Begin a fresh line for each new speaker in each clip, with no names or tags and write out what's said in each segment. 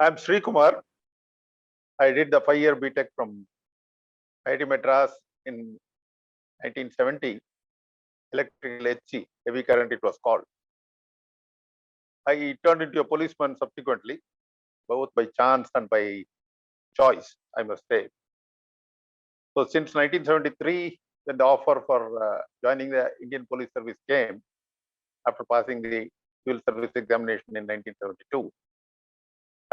I'm Sri Kumar. I did the 5-year BTech from IIT Madras in 1970, electrical HC, heavy current it was called. I turned into a policeman subsequently, both by chance and by choice, I must say. So since 1973, when the offer for joining the Indian Police Service came, after passing the civil service examination in 1972,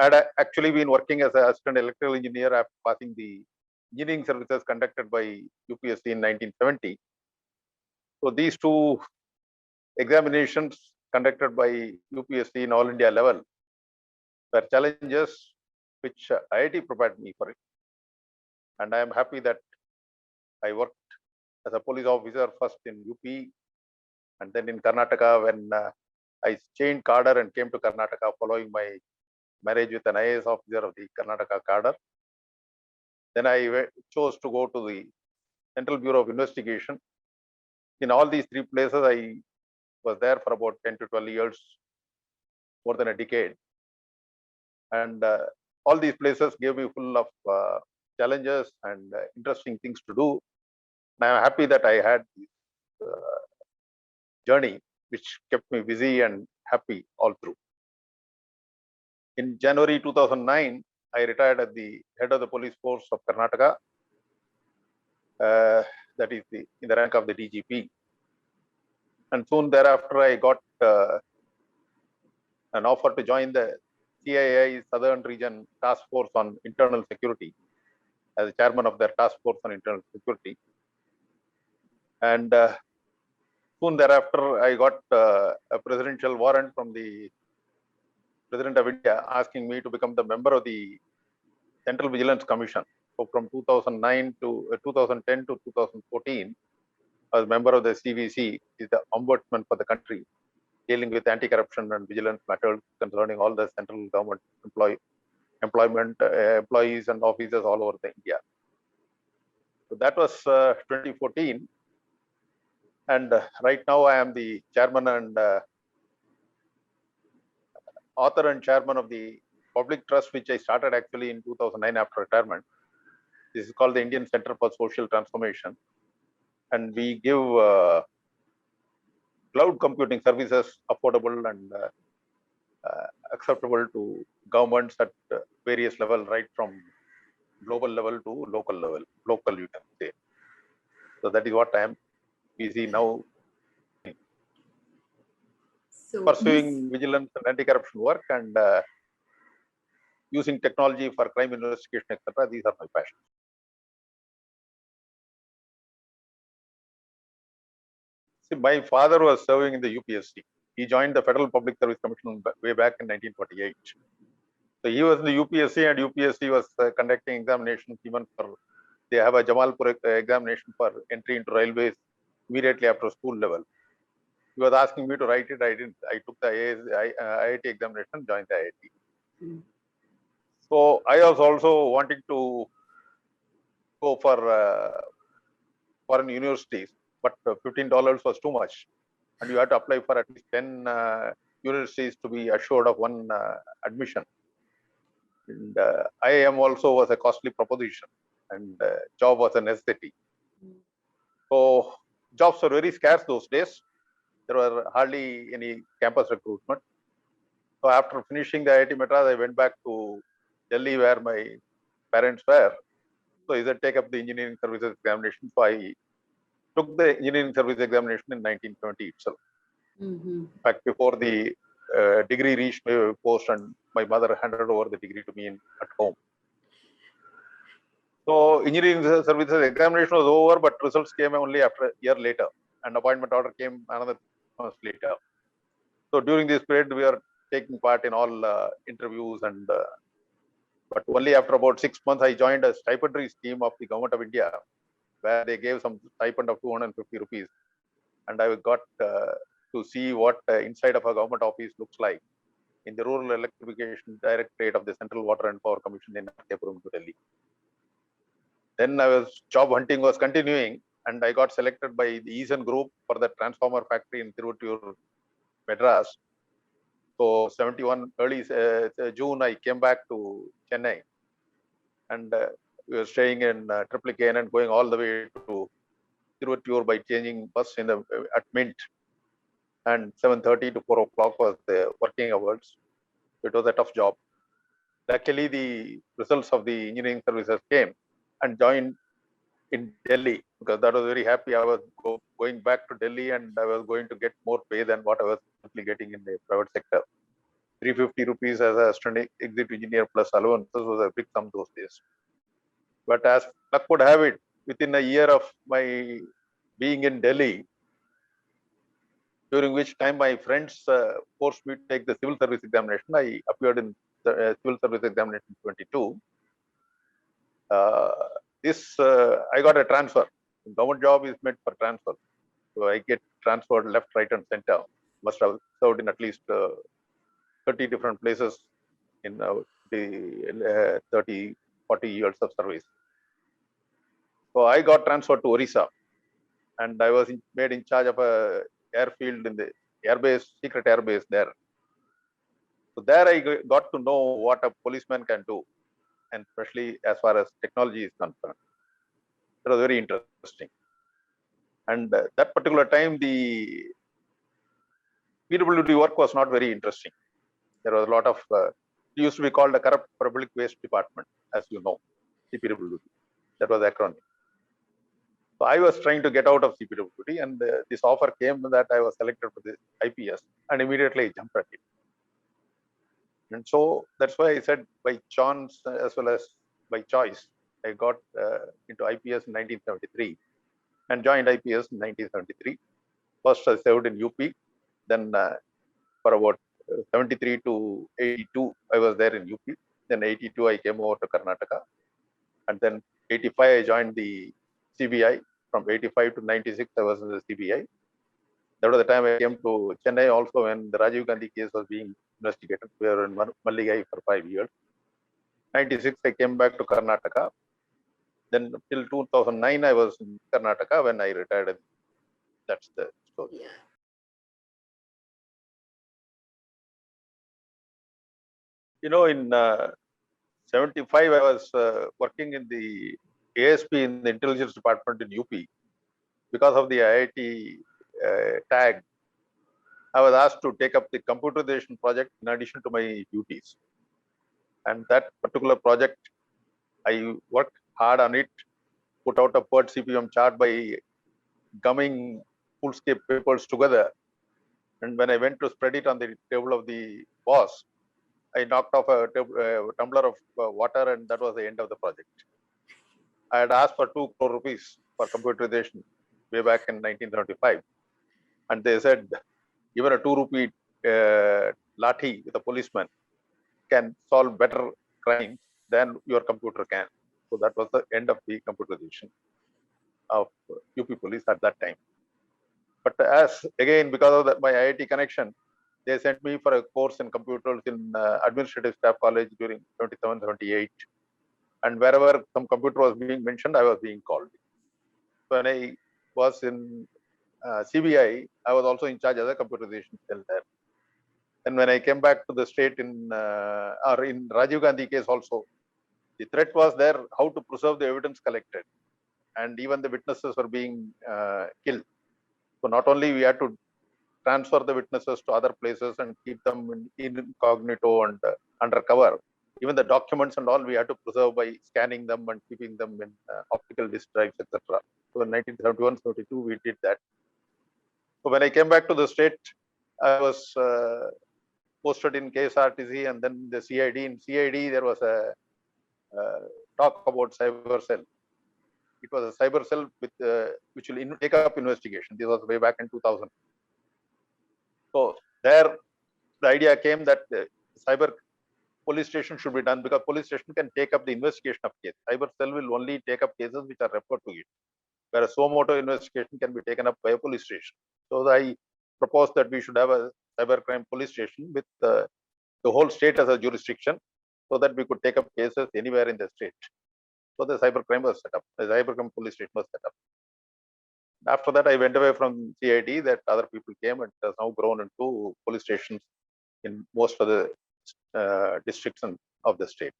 I had actually been working as an assistant electrical engineer after passing the engineering services conducted by UPSC in 1970. So these two examinations conducted by UPSC in all India level were challenges which IIT prepared me for it. And I am happy that I worked as a police officer first in UP and then in Karnataka when I changed cadre and came to Karnataka following my marriage with an IAS officer of the Karnataka cadre. Then I chose to go to the Central Bureau of Investigation. In all these three places, I was there for about 10 to 12 years, more than a decade. And all these places gave me full of challenges and interesting things to do. And I'm happy that I had this journey, which kept me busy and happy all through. In January 2009, I retired as the head of the police force of Karnataka. That is in the rank of the DGP. And soon thereafter, I got an offer to join the CII Southern Region Task Force on Internal Security as chairman of their Task Force on Internal Security. And soon thereafter, I got a presidential warrant from the President of India asking me to become the member of the Central Vigilance Commission. So from 2010 to 2014, I was member of the CVC, is the ombudsman for the country, dealing with anti-corruption and vigilance matters concerning all the central government employees and officers all over India. So that was 2014. And right now I am the chairman and author and chairman of the public trust, which I started actually in 2009 after retirement. This is called the Indian Center for Social Transformation. And we give cloud computing services affordable and acceptable to governments at various levels, right from global level to local level, you can say. So that is what I am busy now. So pursuing vigilance and anti-corruption work and using technology for crime investigation, etc. These are my passions. See, my father was serving in the UPSC. He joined the Federal Public Service Commission way back in 1948. So he was in the UPSC, and UPSC was conducting examinations even for, they have a Jamalpur examination for entry into railways immediately after school level. He was asking me to write it. I didn't. I took the IIT examination, joined the IIT. So I was also wanting to go for foreign universities, but $15 was too much. And you had to apply for at least 10 universities to be assured of one admission. And IIM also was a costly proposition, and job was a necessity. So jobs were very scarce those days. There were hardly any campus recruitment. So after finishing the IIT Madras, I went back to Delhi where my parents were. So I said, take up the engineering services examination. So I took the engineering service examination in 1970 itself. In fact, before the degree reached my post, and my mother handed over the degree to me at home. So engineering services examination was over, but results came only after a year later, and appointment order came another month later. So during this period, we are taking part in all interviews, and but only after about 6 months, I joined a stipendary scheme of the Government of India, where they gave some stipend of 250 rupees, and I got to see what inside of a government office looks like in the Rural Electrification Directorate of the Central Water and Power Commission in New Delhi. Then job hunting was continuing, and I got selected by the Eason Group for the transformer factory in Tiruvuttur, Madras. So 71 early June, I came back to Chennai, and we were staying in Triplicane and going all the way to Tiruvattur by changing bus in the at Mint. And 7:30 to 4 o'clock was the working hours. It was a tough job. Luckily, the results of the engineering services came and joined in Delhi, because that was very happy. I was going back to Delhi, and I was going to get more pay than what I was simply getting in the private sector. 350 rupees as a student exit engineer plus allowances was a big sum those days. But as luck would have it, within a year of my being in Delhi, during which time my friends forced me to take the civil service examination, I appeared in the civil service examination 22. I got a transfer. Government job is meant for transfer. So I get transferred left, right, and center. Must have served in at least 30 different places in the 30, 40 years of service. So I got transferred to Orissa, and I was made in charge of a airfield in the airbase, secret airbase there. So there I got to know what a policeman can do, and especially as far as technology is concerned. It was very interesting. And that particular time, the PWD work was not very interesting. There was a lot of, it used to be called the Corrupt Public Waste Department, as you know, CPWD. That was the acronym. So I was trying to get out of CPWD, and this offer came that I was selected for the IPS, and immediately I jumped at it. And so that's why I said by chance as well as by choice, I got into IPS in 1973 and joined IPS in 1973. First, I served in UP. Then for about 73 to 82, I was there in UP. Then 82, I came over to Karnataka. And then 85, I joined the CBI. From 85 to 96, I was in the CBI. That was the time I came to Chennai also when the Rajiv Gandhi case was being investigated. We were in Malligai for 5 years. 96, I came back to Karnataka. Then till 2009, I was in Karnataka when I retired. That's the story. You know, in 75, I was working in the ASP in the intelligence department in UP. Because of the IIT tag, I was asked to take up the computerization project in addition to my duties. And that particular project, I worked hard on it, put out a PERT CPM chart by gumming full-scape papers together. And when I went to spread it on the table of the boss, I knocked off a tumbler of water, and that was the end of the project. I had asked for 2 crore rupees for computerization way back in 1975. And they said, even a 2 rupee lathi with a policeman can solve better crimes than your computer can. So that was the end of the computerization of UP police at that time. But as again, because of that, my IIT connection, they sent me for a course in computers in Administrative Staff College during 77, 78. And wherever some computer was being mentioned, I was being called. When I was in CBI, I was also in charge as a computerization cell there. And when I came back to the state in Rajiv Gandhi case also, the threat was there how to preserve the evidence collected. And even the witnesses were being killed. So not only we had to transfer the witnesses to other places and keep them in incognito and undercover, even the documents and all we had to preserve by scanning them and keeping them in optical disk drives, etc. So in 1971-72, we did that. So when I came back to the state, I was posted in KSRTC and then the CID. In CID, there was a talk about cyber cell. It was a cyber cell with which will take up investigation. This was way back in 2000. So there, the idea came that cyber police station should be done because police station can take up the investigation of case. Cyber cell will only take up cases which are referred to it, whereas suo motu investigation can be taken up by a police station. So I proposed that we should have a cybercrime police station with the whole state as a jurisdiction, so that we could take up cases anywhere in the state. So the cybercrime was set up. The cybercrime police station was set up. After that, I went away from CID. That other people came, and it has now grown into police stations in most of the districts of the state.